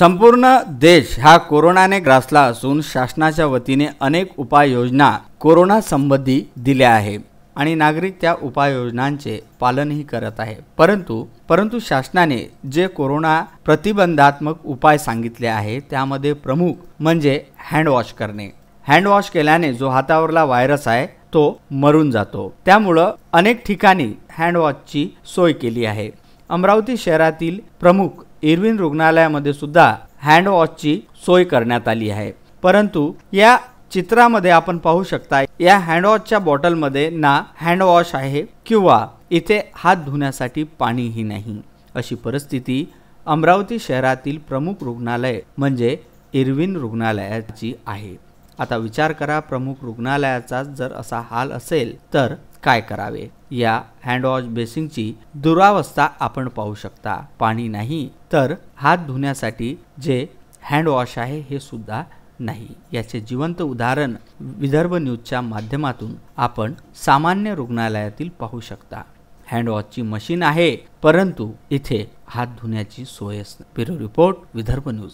संपूर्ण देश हा कोरोनाने ग्रासला असून शासनाच्या वतीने अनेक उपाययोजना कोरोना संबंधी दिल्या आहे आणि नागरिक त्या उपाययोजनांचे पालनही करत आहे। परंतु शासनाने जे कोरोना प्रतिबंधात्मक उपाय सांगितले आहे त्यामध्ये प्रमुख म्हणजे हँड वॉश करणे। हँड वॉश केल्याने जो हातावरला व्हायरस आहे तो मरून जातो। त्यामुळे अनेक ठिकाणी हँड वॉशची सोय केली आहे। अमरावती शहरातील प्रमुख इरविन रुग्णालयामध्ये सुद्धा हँड वॉशची सोय करण्यात आली आहे। परंतु या चित्रामध्ये आपण पाहू शकता या हँड वॉशच्या बॉटलमध्ये ना हँड वॉश आहे किंवा इथे हात धुण्यासाठी पाणीही नाही। अशी परिस्थिती अमरावती शहरातील प्रमुख रुग्णालय म्हणजे इरविन रुग्णालयाची आहे। आता विचार करा, प्रमुख रुग्णालयाचा जर असा हाल असेल तर काय करावे। या हँड वॉश बेसिनची दुरावस्था आपण पाहू शकता। पाणी नाही तर हात धुण्यासाठी जे हँड वॉश आहे हे सुद्धा नाही। याचे जिवंत उदाहरण विदर्भ न्यूजच्या माध्यमातून आपण सामान्य रुग्णालयातील पाहू शकता। हँड वॉशची मशीन आहे परंतु इथे हात धुण्याची सोयच नाही। Bureau report, Vidarbha news.